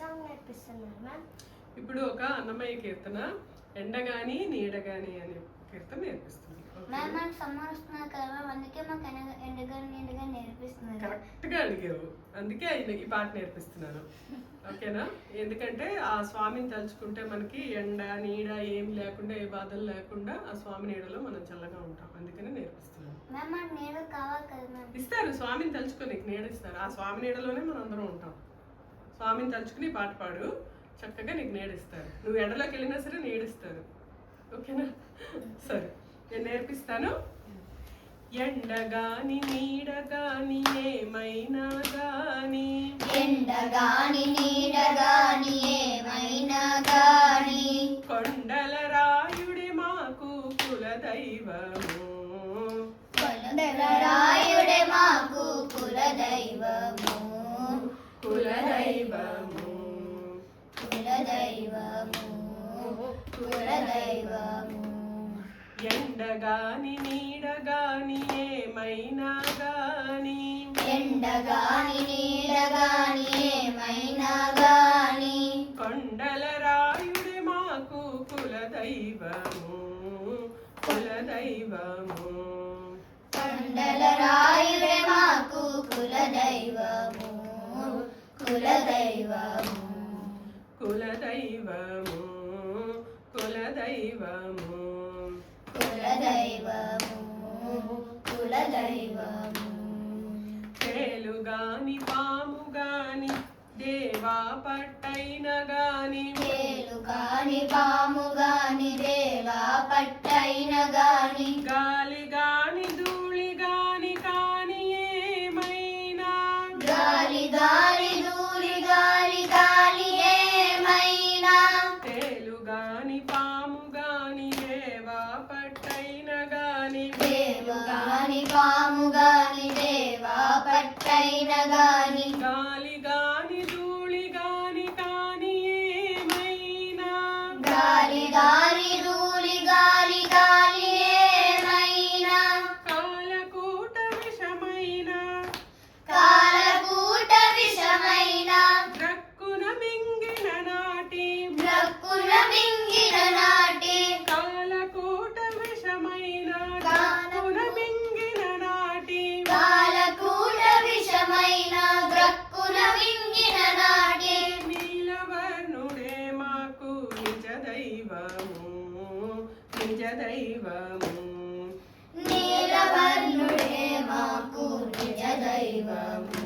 Song నేర్పిస్తున్నారు ma'am? ఇప్పుడు ఒక అన్నమయ్య కీర్తన ఎండగాని నీడగాని అనే కీర్తన నేర్పిస్తుంది. మ్యామ్ మాకు సమ్మర్ వస్తున్నారు కదా మ్యామ్, అందుకే మాకు ఎండగాని నీడగాని నేర్పిస్తున్నారు. కరెక్ట్గా అడిగావు, అందుకే ఈ పాట నేర్పిస్తున్నాను. ఓకేనా? ఎందుకంటే ఆ స్వామిని తలుచుకుంటే మనకి ఎండ నీడ ఏం లేకుండా, ఏ బాధలు లేకుండా ఆ స్వామి నీడలో మనం చల్లగా ఉంటాం. అందుకనే నేర్పిస్తున్నాను. మ్యామ్ మాకు నీడ కావాలి కదా మ్యామ్? ఇస్తారు, స్వామిని తలుచుకొని నీకు నీడ ఇస్తారు. ఆ స్వామి నీడలోనే మనం అందరం ఉంటాం. స్వామిని తలుచుకుని పాట పాడు, చక్కగా నీకు నీడిస్తారు. నువ్వు ఎండలోకి వెళ్ళినా సరే నీడిస్తారు. ఓకేనా? సరే, నేను నేర్పిస్తాను. ఎండగాని నీడగాని ఏమైనా గాని, ఎండగాని నీడగాని ఏమైనా గాని, కొండల రాయుడే మాకు కులదైవము, కొండల రాయుడే మాకు కులదైవము, కులదైవము, కులదైవము, కులదైవము. ఎండగాని నీడగాని ఏమైనా గాని, ఎండగాని నీడగాని ఏమైనా గాని, కొండల రాయుడే మాకు కులదైవము, కులదైవము, కొండల రాయుడే మాకు కులదైవము, కులదైవము, కులదైవము, కులదైవము, కులదైవము, కులదైవము. తేలుగాని పాము గాని దేవా పట్టైన గాని, తేలుగాని పాము గాని దేవా పట్టైన గాని, గాలి గాని ధూళి గాని కాని ఏమైనా, గాలి గాలి ధూళి గాలి గాలి ఏమైనా, తేలుగాని పాము గాని దేవా పట్టైన గాని, దేవగాని పాము గాని దేవా పట్టైన గాని, గాలి గాని ధూళి గాని కాని ఏమైనా, గాలి గాలి ధూళి గాలి గాలి ఏమైనా, కాలకూట విషమైన, కాలకూట విషమైన, ద్రక్కున మింగిన నాటి, బ్రక్కున మింగిన నాటి, కాలకూట విషమైన, ద్రక్కున మింగిన నాటి, కాలకూట విషమైన, బ్రక్కున మింగిన నాటి, నీలవర్ణుడే మాకు నిజ దైవము, నిజ దైవము, నీలవర్ణుడే మాకు నిజ దైవము,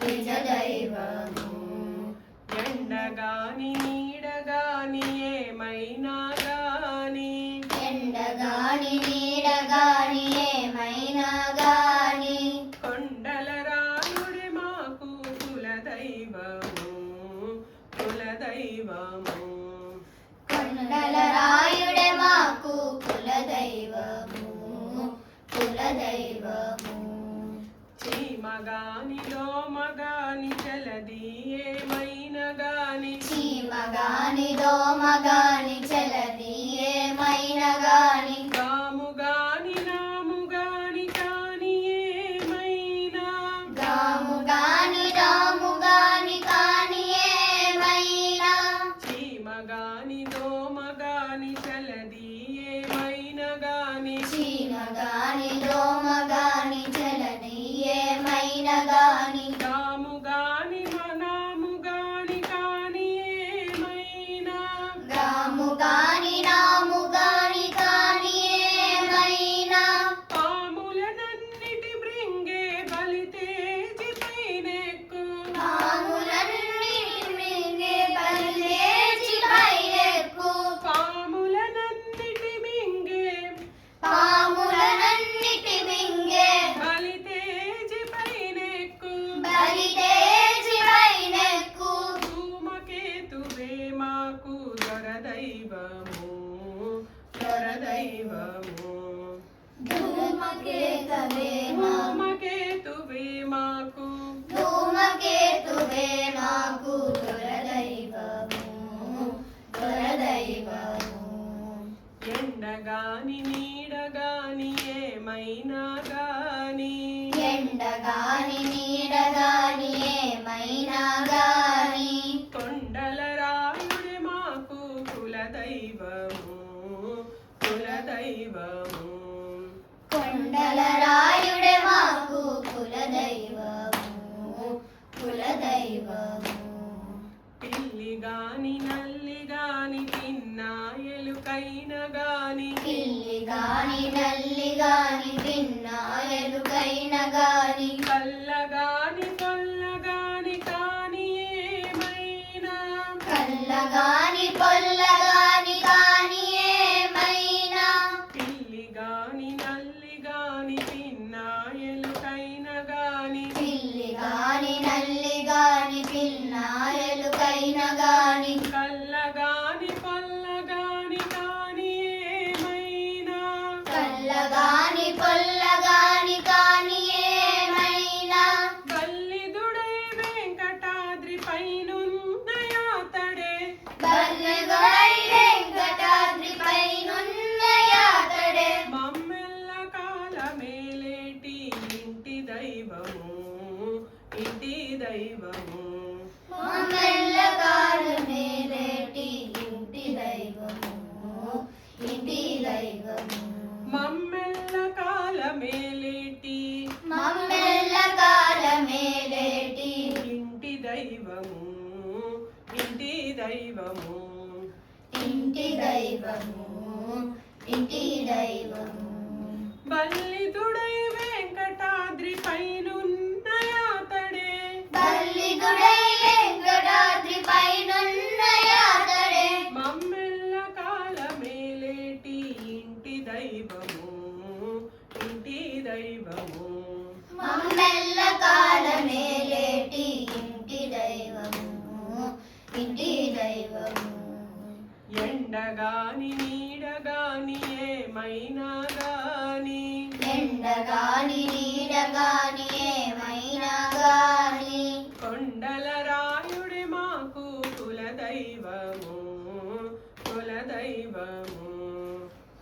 నిజ దైవము. ఎండగాని నీడగాని ఏమైనా గాని, ఎండగాని నీడగాని ఏమైనా గాని, కొండల రాయుడే మాకు కులదైవము, కులదైవము, కొండల రాయుడే మాకు కులదైవము, కులదైవము. చీమగాని దోమగాని జలది ఏమైనా గాని, చీమగాని దోమగాని చలది ఏమైనా గాని, గాముగాని నాముగాని కాని ఏమైనా, గాముగాని రాముగాని కాని ఏమైనా, చీమగాని దోమగాని చలది ఏమైనా గాని, చీమగాని దోమగాని చలది ఏమైనా గాని, గాముగాని నాముగాని కాని ఏమైనా, గాముగాని దైవము. పిల్లి గాని నల్లి గాని తిన్నా ఎలుకైన గాని పిల్లి గాని నల్లి గాని తిన్నా ఎలుకైన గాని కల్లగాని పొల్లగాని కాని ఏమైనా కల్లగాని పొల్లగాని కాని ఏమైనా పిల్లి గాని నల్లి గాని తిన్నా ఎలుకైన గాని పిల్లి గాని నల్లి గాని తిన్నా ఎలుకైన గాని కల్లగాని పొల్లగాని కాని ఏమైనా కల్లగాని పొల్లగాని కాని ఏమైనా బల్లిదుడై వెంకటాద్రి పైనున్న యాతడే బల్లెగొడై వెంకటాద్రి పైనున్న యాతడే మమ్మెల్ల కాలమేలేటి ఇంటి దైవము ఇంటి దైవము మమ్మెల్ల కాలమేలేటి ఇంటి దైవము ఇంటి దైవము మమ్మెల్ల కాలమేలేటి మమ్మెల్ల కాలమేలేటి ఇంటి దైవము ఇంటి దైవము ఇంటి దైవము ఇంటి దైవము బల్లిదుడై వెంకటాద్రి పైనున్న యాతడే బల్లిదుడై వెంకటాద్రి పైనున్న యాతడే మమ్మెల్ల కాలమేలేటి ఇంటి దైవము ఇంటి దైవము మమ్మెల్ల కాలమేలేటి ఇంటి దైవము ఇంటి దైవము ఎండగాని నీడగాని ఏమైనా గాని ఎండగాని నీడగాని ఏమైనా గాని కొండల రాయుడి మాకు కులదైవము కులదైవము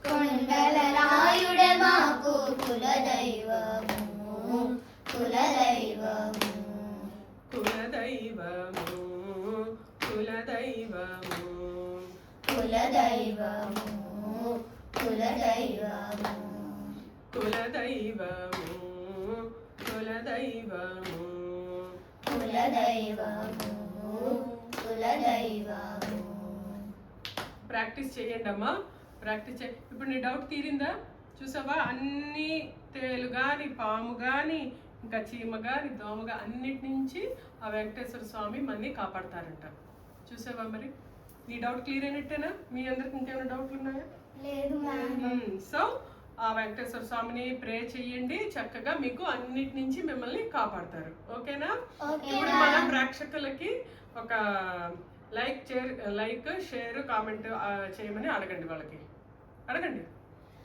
కొండల రాయుడే మాకు కులదైవము కులదైవము కులదైవము కులదైవము కులదైవము కులదైవము కులదైవము కులదైవము కులదైవము కులదైవము ప్రాక్టీస్ చేయండి అమ్మా ప్రాక్టీస్ చే ఇప్పుడు నీ డౌట్ తీరిందా చూసావా అన్ని తేలు కానీ పాము కానీ ఇంకా చీమ కానీ దోమగా అన్నిటి నుంచి ఆ వెంకటేశ్వర స్వామి మనని కాపాడతారంట చూసావా మరి నీ డౌట్ క్లియర్ అయినట్టేనా మీ అందరికి ఇంకేమైనా డౌట్లు ఉన్నాయా లేదు సో ఆ వెంకటేశ్వర స్వామిని ప్రే చెయ్యండి చక్కగా మీకు అన్నిటి నుంచి మిమ్మల్ని కాపాడతారు ఓకేనా ఇప్పుడు మన ప్రేక్షకులకి ఒక లైక్ షేర్ కామెంట్ చేయమని అడగండి వాళ్ళకి అడగండి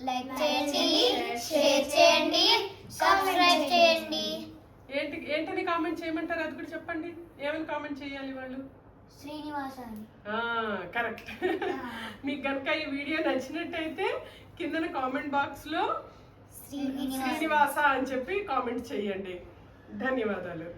లైక్ చేయండి షేర్ చేయండి సబ్స్క్రైబ్ చేయండి ఏంటని కామెంట్ చేయమంటారు అది కూడా చెప్పండి ఏమని కామెంట్ చేయాలి వాళ్ళు శ్రీనివాస అని కరెక్ట్ మీకు కనుక ఈ వీడియో నచ్చినట్టయితే కిందన కామెంట్ బాక్స్ లో శ్రీనివాస అని చెప్పి కామెంట్ చేయండి ధన్యవాదాలు